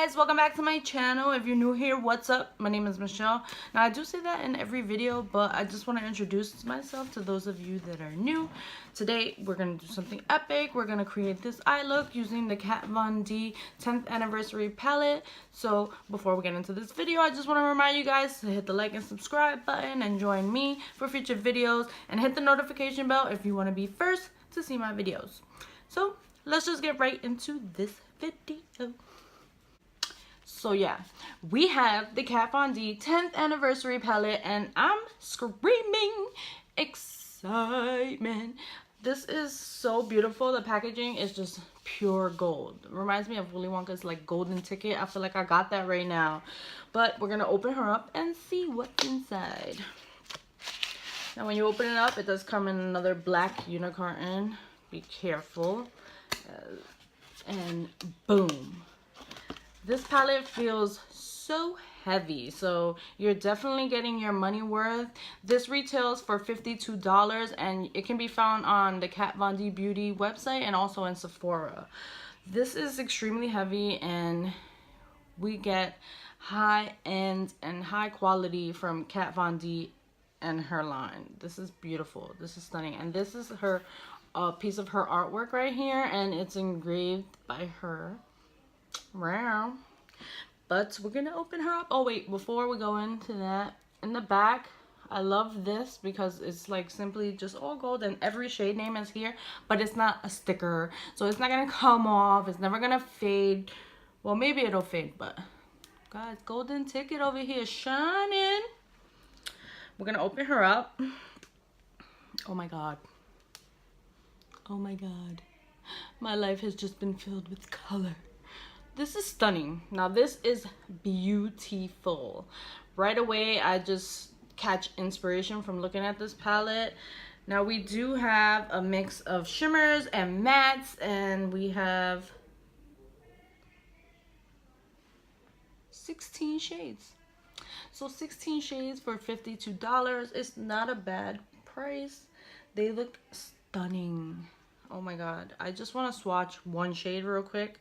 guys, welcome back to my channel. If you're new here, what's up? My name is Michelle. Now I do say that in every video, but I just want to introduce myself to those of you that are new. Today we're going to do something epic. We're going to create this eye look using the Kat Von D 10th anniversary palette. So before we get into this video, I just want to remind you guys to hit the like and subscribe button and join me for future videos, and hit the notification bell if you want to be first to see my videos. So let's just get right into this video. So yeah, we have the Kat Von D 10th anniversary palette, and I'm screaming excitement. This is so beautiful. The packaging is just pure gold. It reminds me of Willy Wonka's like golden ticket. I feel like I got that right now. But we're gonna open her up and see what's inside. Now when you open it up, it does come in another black unicorn. Be careful. And boom. This palette feels so heavy, so you're definitely getting your money worth. This retails for $52, and it can be found on the Kat Von D Beauty website and also in Sephora. This is extremely heavy, and we get high end and high quality from Kat Von D and her line. This is beautiful. This is stunning, and this is her piece of her artwork right here, and it's engraved by her. Wow. But we're gonna open her up. Oh wait, before we go into that, in the back, I love this because it's like simply just all gold and every shade name is here, but it's not a sticker, so it's not gonna come off. It's never gonna fade. Well, maybe it'll fade, but guys, golden ticket over here shining. We're gonna open her up. Oh my god. Oh my god. My life has just been filled with color. This is stunning. Now this is beautiful. Right away I just catch inspiration from looking at this palette. Now we do have a mix of shimmers and mattes, and we have 16 shades. So 16 shades for $52. It's not a bad price. They look stunning. Oh my god. I just want to swatch one shade real quick.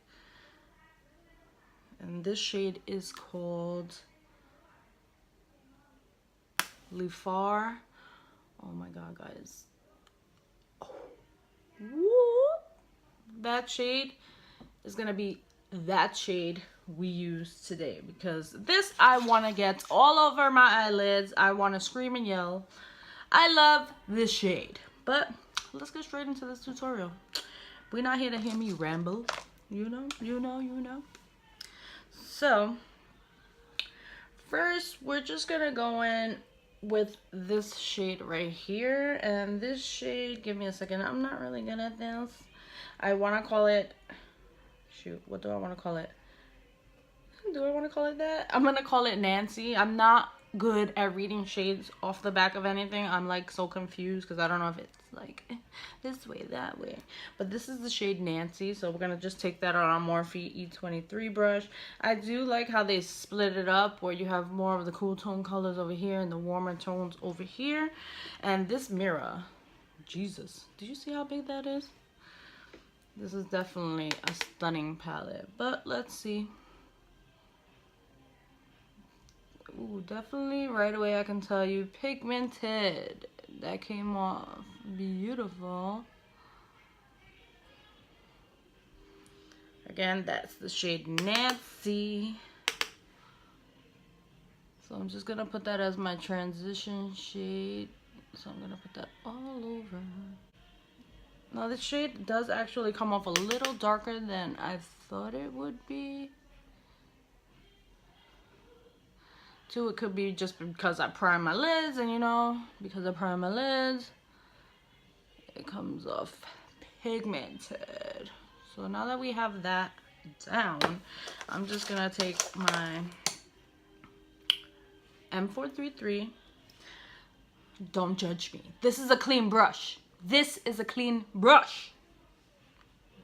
And this shade is called Lifar. Oh my god, guys. Oh. Whoop. That shade is gonna be that shade we use today, because this I want to get all over my eyelids. I want to scream and yell. I love this shade. But let's get straight into this tutorial. We're not here to hear me ramble. You know. So first we're just gonna go in with this shade right here, and this shade, give me a second, I'm not really good at this. I want to call it, shoot, what do I want to call it? Do I want to call it that? I'm gonna call it Nancy. I'm not good at reading shades off the back of anything. I'm like so confused because I don't know if it's like this way, that way. But this is the shade Nancy, so we're gonna just take that on our Morphe E23 brush. I do like how they split it up, where you have more of the cool tone colors over here and the warmer tones over here. And this mirror, Jesus, did you see how big that is? This is definitely a stunning palette, but let's see. Ooh, definitely right away I can tell you pigmented. That came off beautiful. Again, that's the shade Nancy. So I'm just gonna put that as my transition shade. So I'm gonna put that all over. Now this shade does actually come off a little darker than I thought it would be. Too, it could be just because I prime my lids, and you know, because I prime my lids, it comes off pigmented. So now that we have that down, I'm just gonna take my M433. Don't judge me. This is a clean brush. This is a clean brush.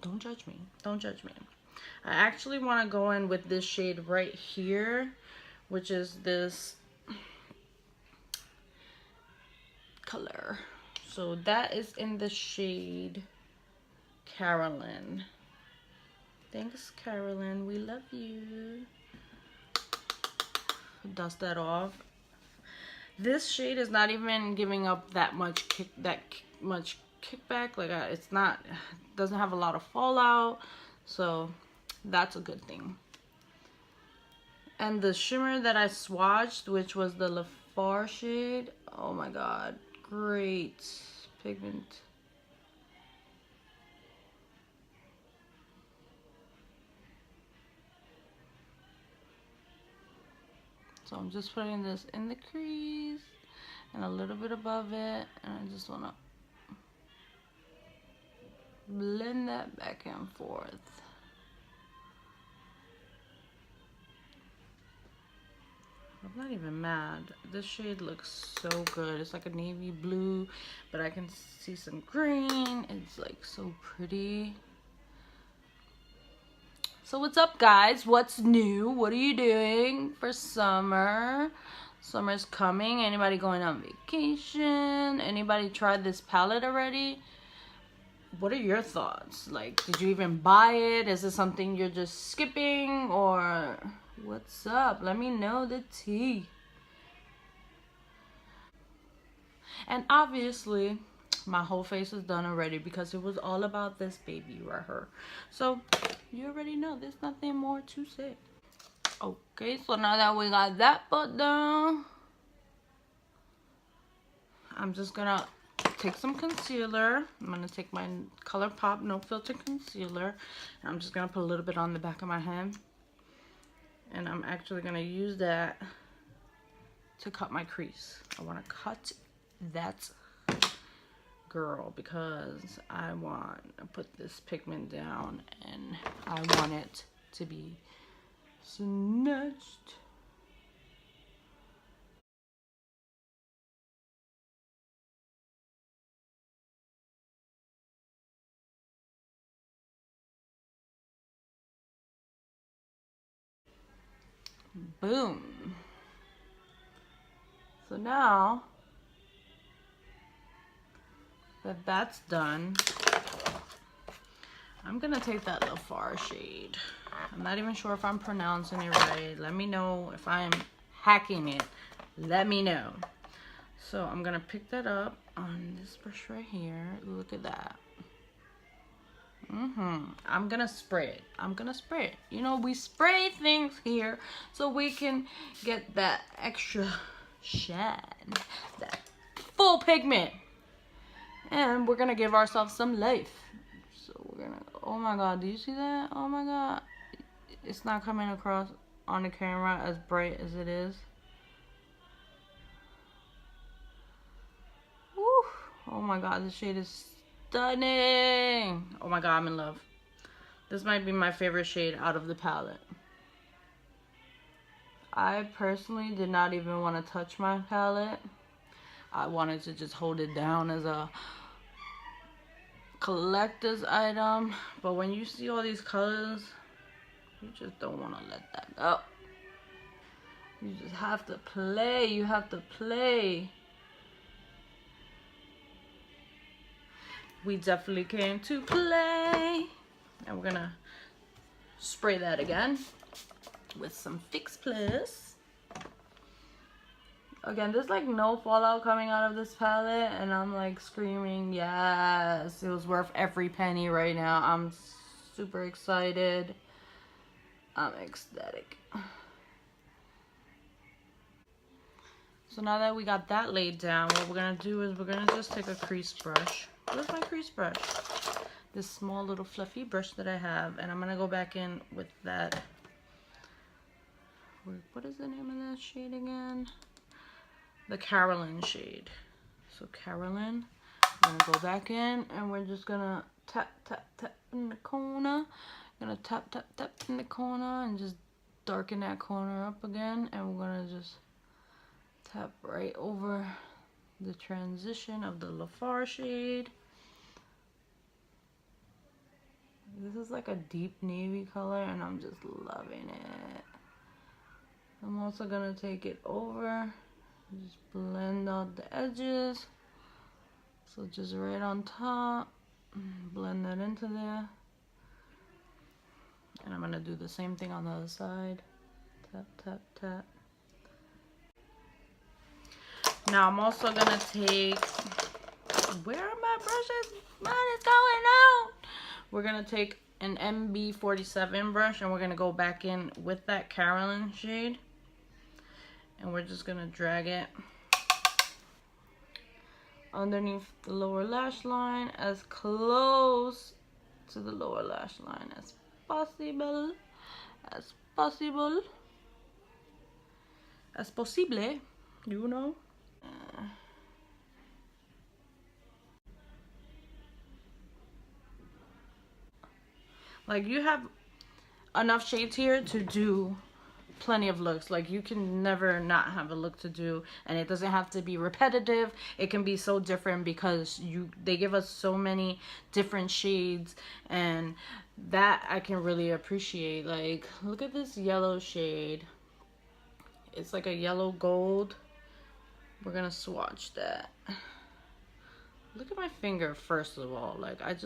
Don't judge me. Don't judge me. I actually want to go in with this shade right here, which is this color. So that is in the shade Carolyn. Thanks, Carolyn. We love you. Dust that off. This shade is not even giving up that much kickback. Like it's not, doesn't have a lot of fallout, so that's a good thing. And the shimmer that I swatched, which was the La Far shade, oh my god, great pigment. So I'm just putting this in the crease and a little bit above it, and I just want to blend that back and forth. I'm not even mad. This shade looks so good. It's like a navy blue, but I can see some green. It's like so pretty. So what's up, guys? What's new? What are you doing for summer? Summer's coming. Anybody going on vacation? Anybody tried this palette already? What are your thoughts? Like, did you even buy it? Is it something you're just skipping, or what's up? Let me know the tea. And obviously, my whole face is done already because it was all about this baby right here. So you already know there's nothing more to say. Okay, so now that we got that put down, I'm just gonna take some concealer. I'm gonna take my Colourpop No Filter concealer, and I'm just gonna put a little bit on the back of my hand, and I'm actually gonna use that to cut my crease. I want to cut that girl because I want to put this pigment down and I want it to be snatched. Boom. So now that that's done, I'm gonna take that La Far shade. I'm not even sure if I'm pronouncing it right. Let me know if I'm hacking it. Let me know. So I'm gonna pick that up on this brush right here. Look at that. I'm gonna spray it. I'm gonna spray it. You know, we spray things here so we can get that extra shine, that full pigment. And we're gonna give ourselves some life. So we're gonna, oh my god, do you see that? Oh my god. It's not coming across on the camera as bright as it is. Woo. Oh my god, this shade is stunning. Oh my god, I'm in love. This might be my favorite shade out of the palette. I personally did not even want to touch my palette. I wanted to just hold it down as a collector's item. But when you see all these colors, you just don't want to let that go. You just have to play. You have to play. We definitely came to play. And we're gonna spray that again with some Fix Plus. Again, there's like no fallout coming out of this palette, and I'm like screaming, yes, it was worth every penny right now. I'm super excited. I'm ecstatic. So now that we got that laid down, what we're gonna do is we're gonna just take a crease brush. Where's my crease brush? This small little fluffy brush that I have, and I'm gonna go back in with that. What is the name of that shade again? The Carolyn shade. So Carolyn, I'm gonna go back in, and we're just gonna tap, tap, tap in the corner. Gonna tap, tap, tap in the corner and just darken that corner up again, and we're gonna just tap right over the transition of the La Far shade. This is like a deep navy color, and I'm just loving it. I'm also gonna take it over, just blend out the edges. So just right on top, blend that into there. And I'm gonna do the same thing on the other side. Tap, tap, tap. Now I'm also gonna take, where are my brushes? What is going on? We're gonna take an MB47 brush and we're gonna go back in with that Carolyn shade. And we're just gonna drag it underneath the lower lash line as close to the lower lash line as possible. As possible. As possible, you know. Like, you have enough shades here to do plenty of looks. Like, you can never not have a look to do, and it doesn't have to be repetitive. It can be so different because they give us so many different shades, and that I can really appreciate. Like, look at this yellow shade. It's like a yellow gold. We're gonna swatch that. Look at my finger first of all. Like, I'm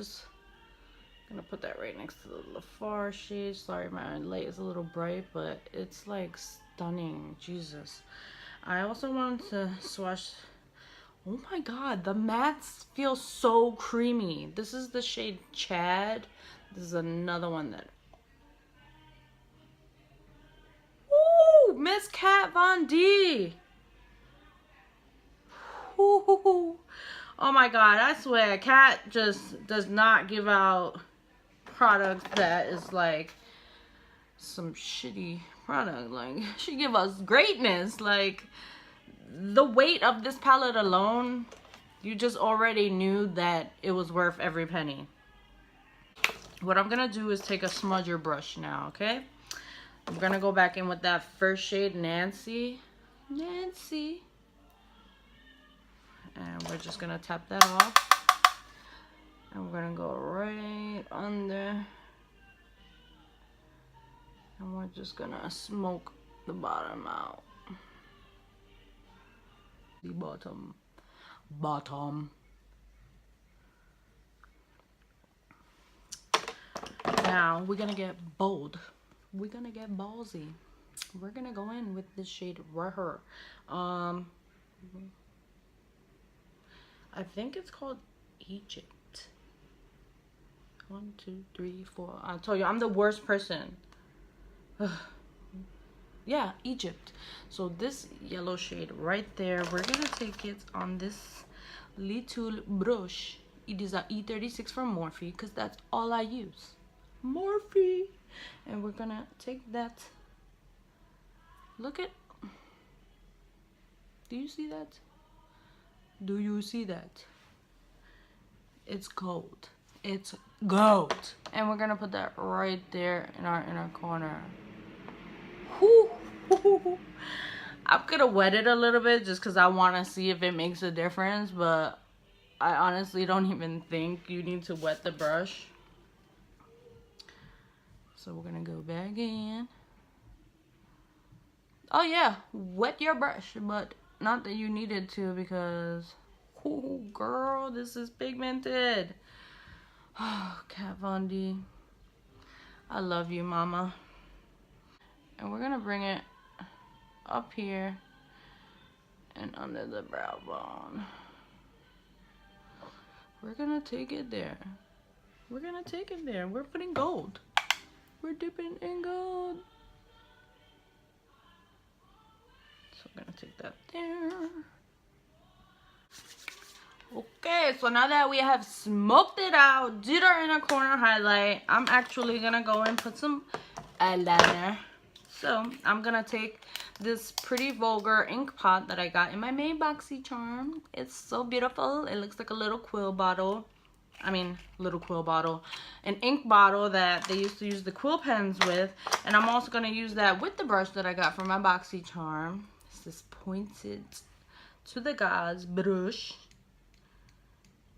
gonna put that right next to the Lafar shade. Sorry, my light is a little bright, but it's like stunning. Jesus. I also wanted to swatch. Oh my god, the mattes feel so creamy. This is the shade Chad. This is another one that. Ooh, Miss Kat Von D. Ooh. Oh my god, I swear, Kat just does not give out products that is like some shitty product. Like, she give us greatness. Like, the weight of this palette alone, you just already knew that it was worth every penny. What I'm gonna do is take a smudger brush now, okay? I'm gonna go back in with that first shade, Nancy. And we're just gonna tap that off. And we're gonna go right under. And we're just gonna smoke the bottom out. The bottom. Now we're gonna get bold. We're gonna get ballsy. We're gonna go in with this shade right here. I think it's called Egypt. 1, 2, 3, 4. I told you I'm the worst person. Yeah, Egypt. So this yellow shade right there, we're gonna take it on this little brush. It is a E36 from Morphe because that's all I use. Morphe. And we're gonna take that. Look at. Do you see that? Do you see that? It's gold. It's gold. And we're gonna put that right there in our inner corner. Whew. I'm gonna wet it a little bit just because I want to see if it makes a difference, but I honestly don't even think you need to wet the brush. So we're gonna go back in. Oh yeah, wet your brush, but not that you needed to because, oh girl, this is pigmented. Oh, Kat Von D, I love you, mama. And we're gonna bring it up here and under the brow bone. We're gonna take it there. We're gonna take it there. We're putting gold. We're dipping in gold. So I'm gonna take that there. Okay, so now that we have smoked it out, did our inner corner highlight, I'm actually gonna go and put some eyeliner. So I'm gonna take this pretty Vulgar ink pot that I got in my Maybelline charm. It's so beautiful. It looks like a little quill bottle. I mean, little quill bottle. An ink bottle that they used to use the quill pens with. And I'm also gonna use that with the brush that I got from my Boxy charm. It's this pointed to the gods brush.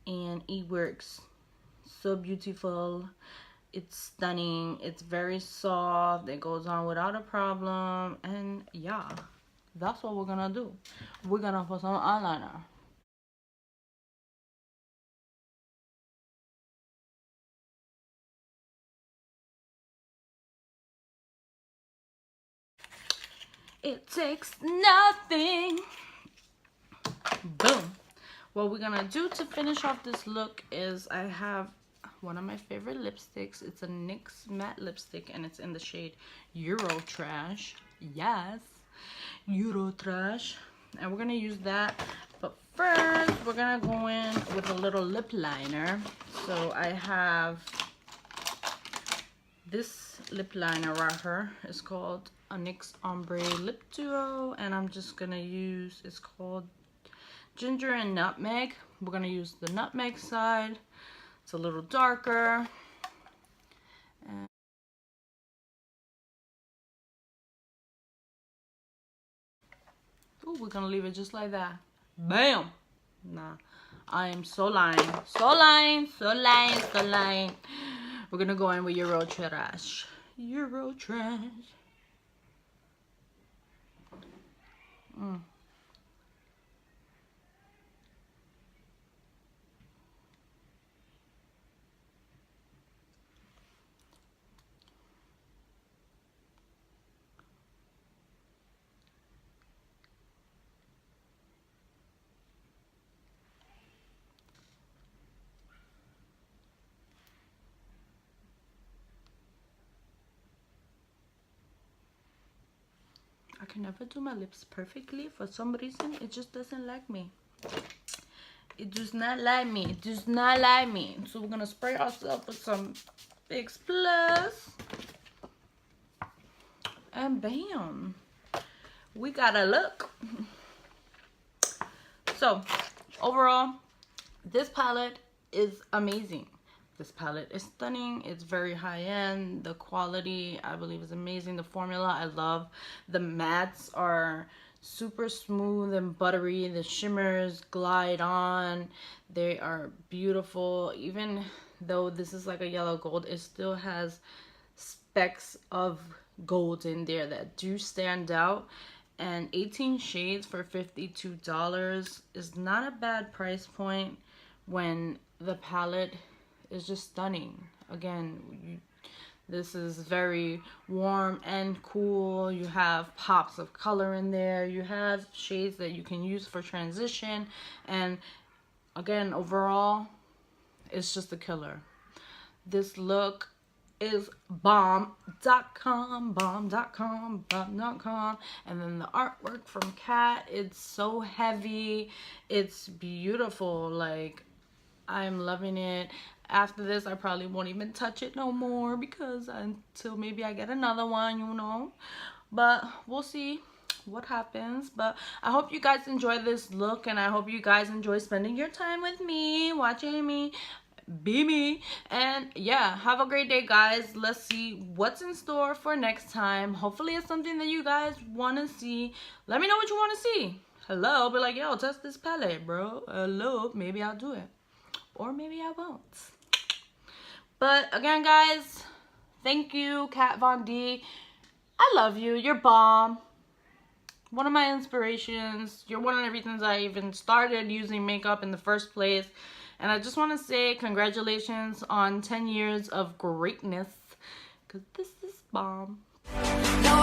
And it works so beautiful. It's stunning. It's very soft. It goes on without a problem. And yeah, that's what we're gonna do. We're gonna put some eyeliner. It takes nothing. Boom. What we're gonna do to finish off this look is I have one of my favorite lipsticks. It's a NYX Matte lipstick and it's in the shade Euro Trash. Yes, Euro Trash. And we're gonna use that. But first, we're gonna go in with a little lip liner. So I have this lip liner right here. It's called a NYX Ombre Lip Duo. And I'm just gonna use, it's called Ginger and Nutmeg. We're gonna use the nutmeg side. It's a little darker. And ooh, we're gonna leave it just like that. Bam! Nah, I am so lying. So lying, so lying, so lying. We're gonna go in with Euro Trash. Euro Trash. I can never do my lips perfectly. For some reason, it just doesn't like me. It does not like me. It does not like me. So we're gonna spray ourselves with some Fix Plus. And bam. We got a look. So, overall, this palette is amazing. This palette is stunning. It's very high-end. The quality, I believe, is amazing. The formula, I love. The mattes are super smooth and buttery. The shimmers glide on. They are beautiful. Even though this is like a yellow gold, it still has specks of gold in there that do stand out. And 18 shades for $52 is not a bad price point when the palette is just stunning. Again, this is very warm and cool. You have pops of color in there. You have shades that you can use for transition. And again, overall, it's just a killer. This look is bomb.com, bomb.com, bomb.com. And then the artwork from Kat, it's so heavy. It's beautiful. Like, I'm loving it. After this, I probably won't even touch it no more because until maybe I get another one, you know. But we'll see what happens. But I hope you guys enjoy this look, and I hope you guys enjoy spending your time with me, watching me be me. And yeah, have a great day, guys. Let's see what's in store for next time. Hopefully it's something that you guys want to see. Let me know what you want to see. Hello, be like, yo, test this palette, bro. Hello, maybe I'll do it. Or maybe I won't. But again, guys, thank you, Kat Von D. I love you. You're bomb. One of my inspirations. You're one of the reasons I even started using makeup in the first place. And I just want to say congratulations on 10 years of greatness. Because this is bomb. No,